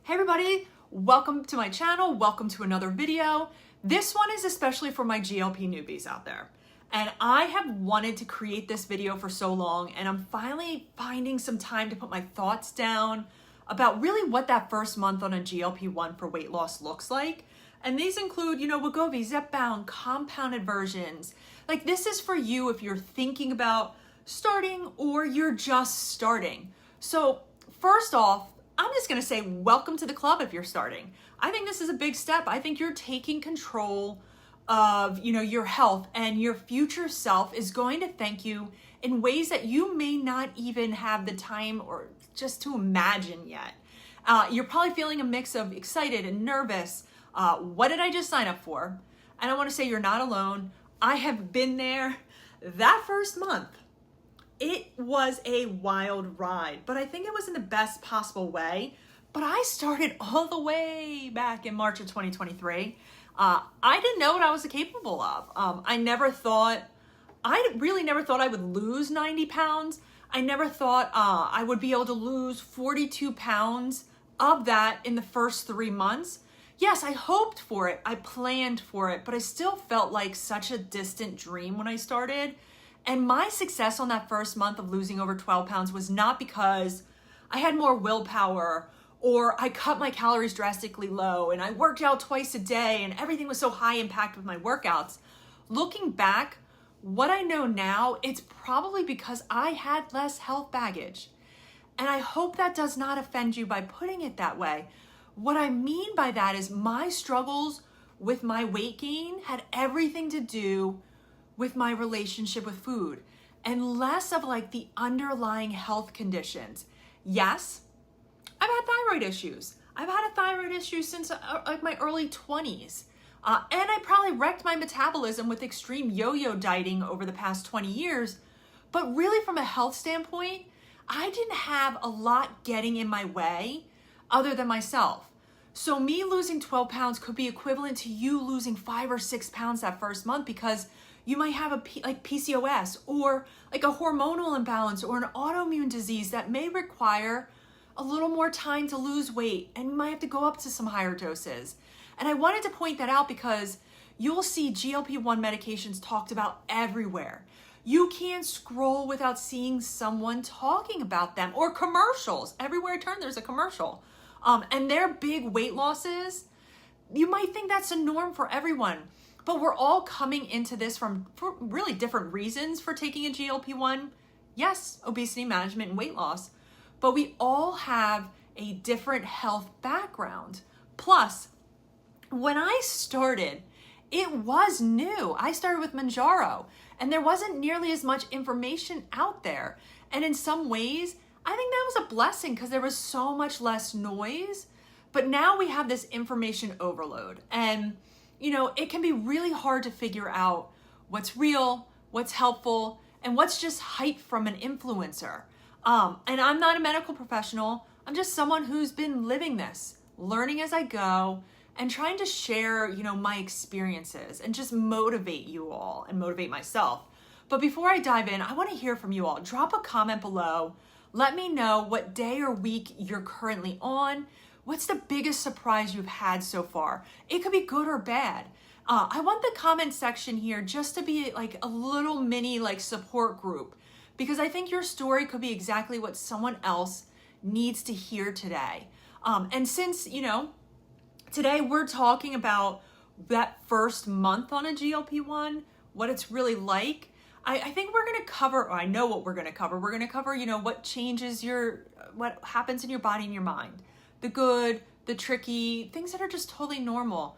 Hey everybody, welcome to my channel, welcome to another video. This one is especially for my GLP newbies out there. And I have wanted to create this video for so long, and I'm finally finding some time to put my thoughts down about really what that first month on a GLP-1 for weight loss looks like. And these include, Wegovy, Zebpound, compounded versions. Like, this is for you if you're thinking about starting or you're just starting. So first off, I'm just gonna say welcome to the club if you're starting. I think this is a big step. I think you're taking control of your health, and your future self is going to thank you in ways that you may not even have the time or just to imagine yet. You're probably feeling a mix of excited and nervous. What did I just sign up for? And I want to say you're not alone. I have been there. That first month, it was a wild ride, but I think it was in the best possible way. But I started all the way back in March of 2023. I didn't know what I was capable of. I really never thought I would lose 90 pounds. I never thought I would be able to lose 42 pounds of that in the first 3 months. Yes, I hoped for it. I planned for it, but I still felt like such a distant dream when I started. And my success on that first month of losing over 12 pounds was not because I had more willpower or I cut my calories drastically low and I worked out twice a day and everything was so high impact with my workouts. Looking back, what I know now, it's probably because I had less health baggage. And I hope that does not offend you by putting it that way. What I mean by that is my struggles with my weight gain had everything to do with my relationship with food and less of like the underlying health conditions. Yes, I've had thyroid issues. I've had a thyroid issue since like my early 20s. And I probably wrecked my metabolism with extreme yo-yo dieting over the past 20 years. But really from a health standpoint, I didn't have a lot getting in my way other than myself. So me losing 12 pounds could be equivalent to you losing 5 or 6 pounds that first month because you might have like PCOS or like a hormonal imbalance or an autoimmune disease that may require a little more time to lose weight, and you might have to go up to some higher doses. And I wanted to point that out because you'll see GLP-1 medications talked about everywhere. You can't scroll without seeing someone talking about them, or commercials. Everywhere I turn, there's a commercial. And their big weight losses, you might think that's a norm for everyone. But we're all coming into this for really different reasons for taking a GLP-1. Yes, obesity management and weight loss, but we all have a different health background. Plus, when I started, it was new. I started with Mounjaro, and there wasn't nearly as much information out there. And in some ways, I think that was a blessing because there was so much less noise. But now we have this information overload, and it can be really hard to figure out what's real, what's helpful, and what's just hype from an influencer. And I'm not a medical professional. I'm just someone who's been living this, learning as I go, and trying to share, my experiences and just motivate you all and motivate myself. But before I dive in, I want to hear from you all. Drop a comment below. Let me know what day or week you're currently on. What's the biggest surprise you've had so far? It could be good or bad. I want the comment section here just to be like a little mini support group, because I think your story could be exactly what someone else needs to hear today. And since, today we're talking about that first month on a GLP-1, what it's really like, I think we're gonna cover, or I know what we're gonna cover. We're gonna cover, what changes what happens in your body and your mind. The good, the tricky, things that are just totally normal.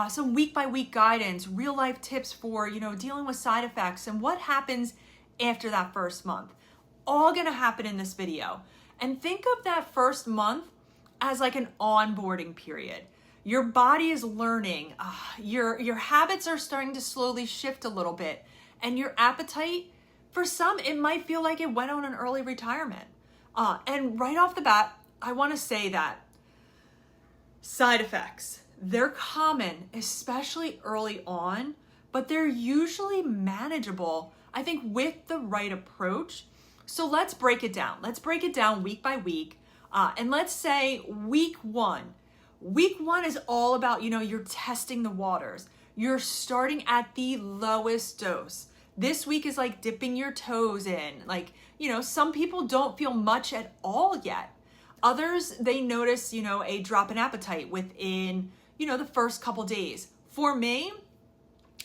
Some week-by-week guidance, real-life tips for, dealing with side effects and what happens after that first month. All gonna happen in this video. And think of that first month as like an onboarding period. Your body is learning, your habits are starting to slowly shift a little bit, and your appetite, for some, it might feel like it went on an early retirement. And right off the bat, I wanna say that side effects, they're common, especially early on, but they're usually manageable, I think, with the right approach. So let's break it down. Let's break it down week by week. And let's say week one. Week one is all about, you're testing the waters. You're starting at the lowest dose. This week is like dipping your toes in. Like, some people don't feel much at all yet. Others, they notice, a drop in appetite within, the first couple days. For me,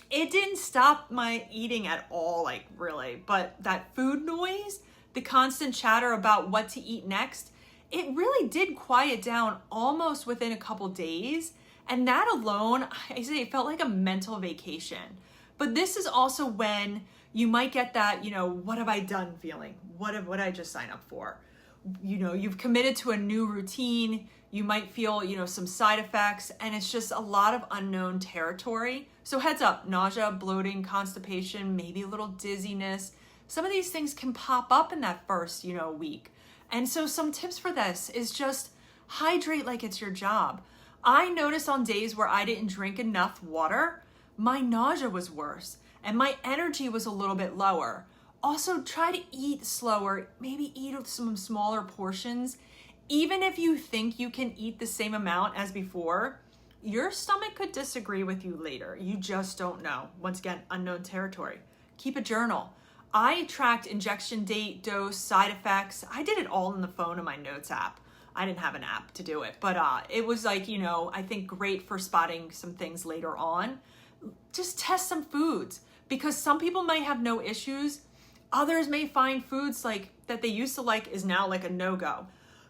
it didn't stop my eating at all, like really, but that food noise, the constant chatter about what to eat next, it really did quiet down almost within a couple days. And that alone, I say, it felt like a mental vacation. But this is also when you might get that, what have I done feeling? What I just sign up for? You've committed to a new routine. You might feel, some side effects, and it's just a lot of unknown territory. So heads up, nausea, bloating, constipation, maybe a little dizziness. Some of these things can pop up in that first, week. And so some tips for this is just hydrate like it's your job. I noticed on days where I didn't drink enough water, my nausea was worse and my energy was a little bit lower. Also, try to eat slower, maybe eat some smaller portions. Even if you think you can eat the same amount as before, your stomach could disagree with you later. You just don't know. Once again, unknown territory. Keep a journal. I tracked injection date, dose, side effects. I did it all in the phone in my notes app. I didn't have an app to do it, but it was like, I think great for spotting some things later on. Just test some foods because some people might have no issues. Others may find foods like that they used to like is now like a no-go.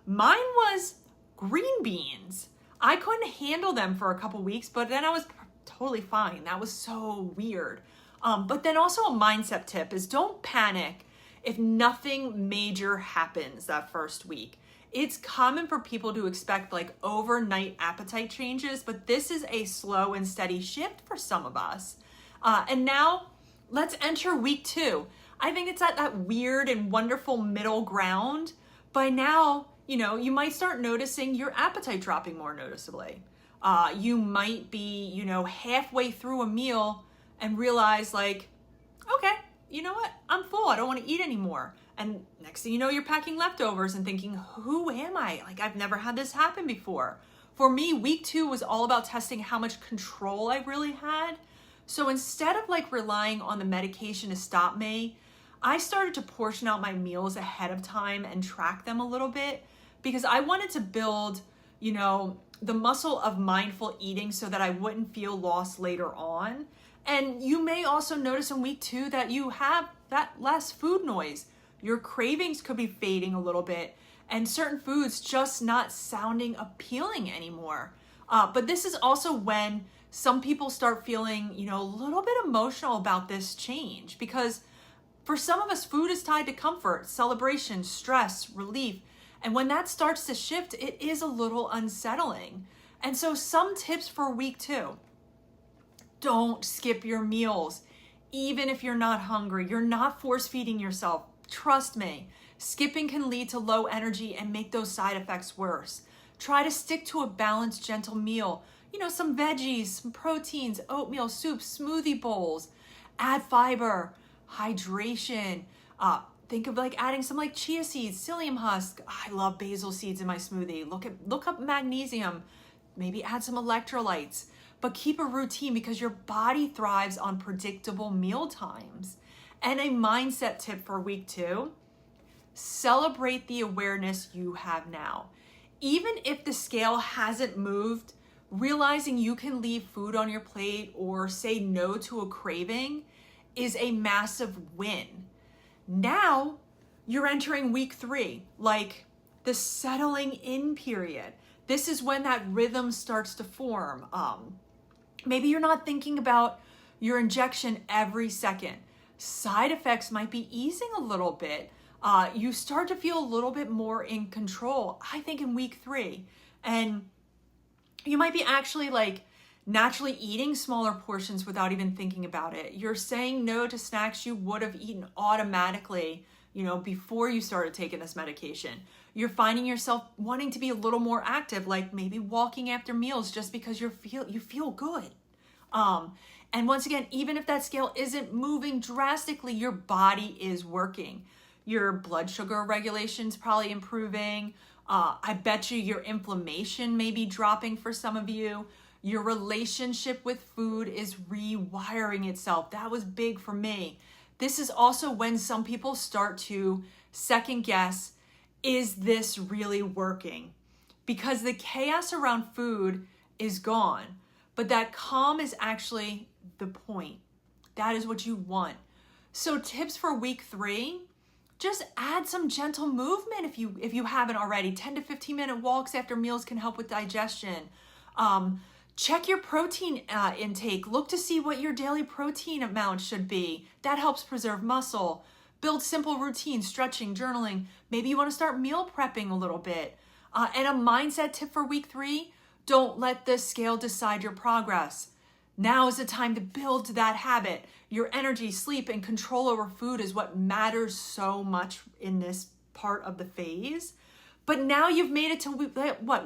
Mine was green beans. I couldn't handle them for a couple weeks, but then I was totally fine. That was so weird. But then also a mindset tip is don't panic if nothing major happens that first week. It's common for people to expect like overnight appetite changes, but this is a slow and steady shift for some of us. And now let's enter week 2. I think it's at that weird and wonderful middle ground. By now, you might start noticing your appetite dropping more noticeably. You might be, halfway through a meal and realize like, okay, you know what? I'm full. I don't want to eat anymore. And next thing you know, you're packing leftovers and thinking, who am I? Like, I've never had this happen before. For me, week 2 was all about testing how much control I really had. So instead of like relying on the medication to stop me, I started to portion out my meals ahead of time and track them a little bit because I wanted to build, the muscle of mindful eating so that I wouldn't feel lost later on. And you may also notice in week 2 that you have that less food noise. Your cravings could be fading a little bit and certain foods just not sounding appealing anymore. But this is also when some people start feeling, a little bit emotional about this change because for some of us, food is tied to comfort, celebration, stress, relief. And when that starts to shift, it is a little unsettling. And so some tips for week 2. Don't skip your meals. Even if you're not hungry, you're not force feeding yourself. Trust me, skipping can lead to low energy and make those side effects worse. Try to stick to a balanced, gentle meal. Some veggies, some proteins, oatmeal, soups, smoothie bowls. Add fiber, hydration. Think of like adding some like chia seeds, psyllium husk. I love basil seeds in my smoothie. Look up magnesium. Maybe add some electrolytes. But keep a routine because your body thrives on predictable meal times. And a mindset tip for week 2, celebrate the awareness you have now. Even if the scale hasn't moved, realizing you can leave food on your plate or say no to a craving is a massive win. Now you're entering week 3, like the settling in period. This is when that rhythm starts to form. Maybe you're not thinking about your injection every second. Side effects might be easing a little bit. You start to feel a little bit more in control, I think, in week 3. And you might be actually like naturally eating smaller portions without even thinking about it. You're saying no to snacks you would have eaten automatically, before you started taking this medication. You're finding yourself wanting to be a little more active, like maybe walking after meals just because you feel good. And once again, even if that scale isn't moving drastically, your body is working. Your blood sugar regulation's probably improving. I bet you your inflammation may be dropping for some of you. Your relationship with food is rewiring itself. That was big for me. This is also when some people start to second guess, is this really working? Because the chaos around food is gone, but that calm is actually the point. That is what you want. So tips for week 3, just add some gentle movement if you haven't already. 10 to 15 minute walks after meals can help with digestion. Check your protein intake. Look to see what your daily protein amount should be. That helps preserve muscle. Build simple routines, stretching, journaling. Maybe you want to start meal prepping a little bit. And a mindset tip for week 3, don't let the scale decide your progress. Now is the time to build that habit. Your energy, sleep, and control over food is what matters so much in this part of the phase. But now you've made it to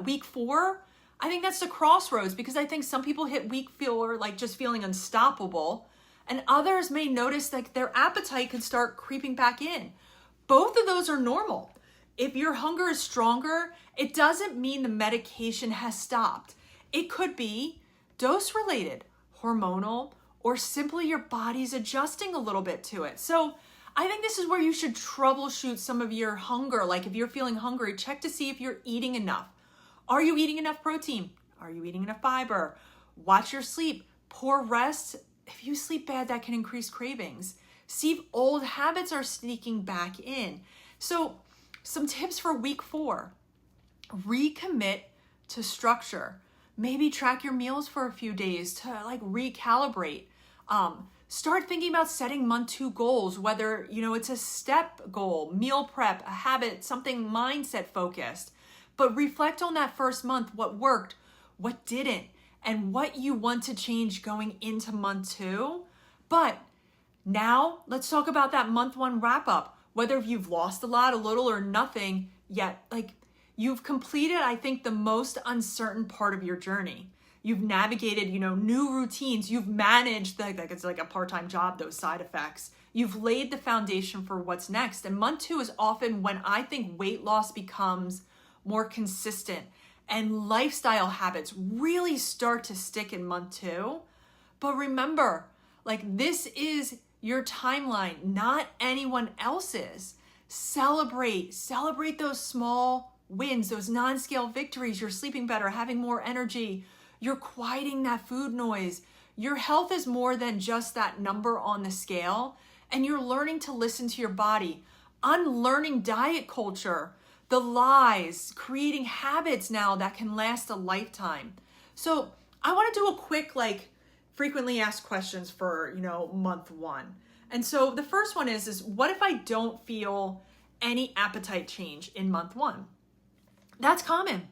week 4? I think that's the crossroads, because I think some people hit week 4 like just feeling unstoppable, and others may notice like their appetite could start creeping back in. Both of those are normal. If your hunger is stronger, it doesn't mean the medication has stopped. It could be dose related, hormonal, or simply your body's adjusting a little bit to it. So I think this is where you should troubleshoot some of your hunger. Like if you're feeling hungry, check to see if you're eating enough. Are you eating enough protein? Are you eating enough fiber? Watch your sleep. Poor rest. If you sleep bad, that can increase cravings. See if old habits are sneaking back in. So some tips for week 4. Recommit to structure. Maybe track your meals for a few days to like recalibrate. Start thinking about setting month 2 goals, whether it's a step goal, meal prep, a habit, something mindset focused. But reflect on that first month, what worked, what didn't, and what you want to change going into month 2. But now let's talk about that month 1 wrap up. Whether you've lost a lot, a little, or nothing yet, like you've completed, I think, the most uncertain part of your journey. You've navigated, new routines. You've managed, like it's like a part-time job, those side effects. You've laid the foundation for what's next. And month 2 is often when I think weight loss becomes more consistent and lifestyle habits really start to stick in month 2. But remember, like this is your timeline, not anyone else's. Celebrate those small wins, those non-scale victories. You're sleeping better, having more energy. You're quieting that food noise. Your health is more than just that number on the scale. And you're learning to listen to your body, unlearning diet culture, the lies, creating habits now that can last a lifetime. So I want to do a quick, frequently asked questions for, month 1. And so the first one is what if I don't feel any appetite change in month 1? That's common.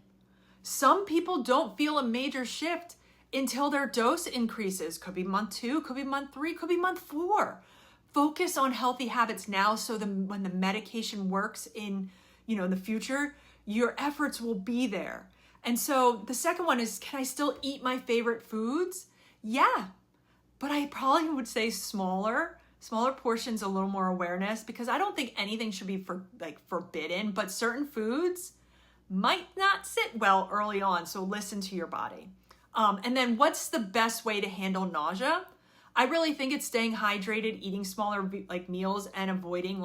Some people don't feel a major shift until their dose increases. Could be month 2, could be month 3, could be month 4. Focus on healthy habits now so when the medication works in the future, your efforts will be there. And so the second one is, can I still eat my favorite foods? Yeah, but I probably would say smaller portions, a little more awareness, because I don't think anything should be forbidden, but certain foods might not sit well early on. So listen to your body. And then what's the best way to handle nausea? I really think it's staying hydrated, eating smaller meals, and avoiding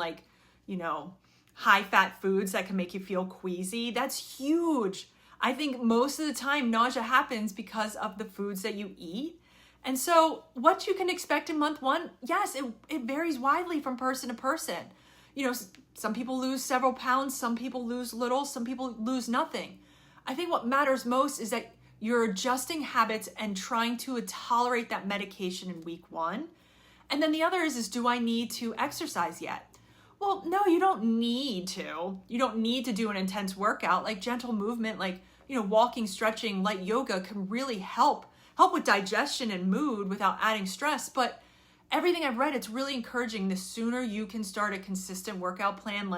high fat foods that can make you feel queasy. That's huge. I think most of the time nausea happens because of the foods that you eat. And so what you can expect in month 1, yes, it varies widely from person to person. Some people lose several pounds, some people lose little, some people lose nothing. I think what matters most is that you're adjusting habits and trying to tolerate that medication in week 1. And then the other is do I need to exercise yet? Well, no, you don't need to. You don't need to do an intense workout. Like gentle movement, walking, stretching, light yoga can really help with digestion and mood without adding stress. But everything I've read, it's really encouraging. The sooner you can start a consistent workout plan,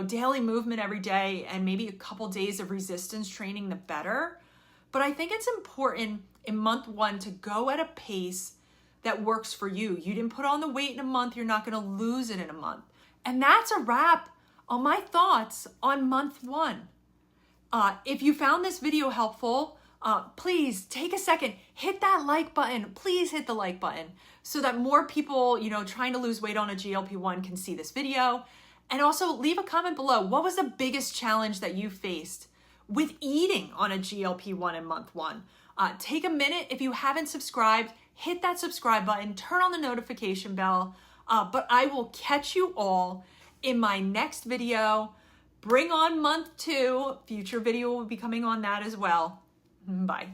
daily movement every day and maybe a couple days of resistance training, the better. But I think it's important in month 1 to go at a pace that works for you. You didn't put on the weight in a month, you're not going to lose it in a month. And that's a wrap on my thoughts on month 1. If you found this video helpful, please take a second, hit that like button. Please hit the like button so that more people, trying to lose weight on a GLP-1 can see this video. And also leave a comment below. What was the biggest challenge that you faced with eating on a GLP-1 in month 1? Take a minute. If you haven't subscribed, hit that subscribe button, turn on the notification bell. But I will catch you all in my next video. Bring on month 2. Future video will be coming on that as well. Bye.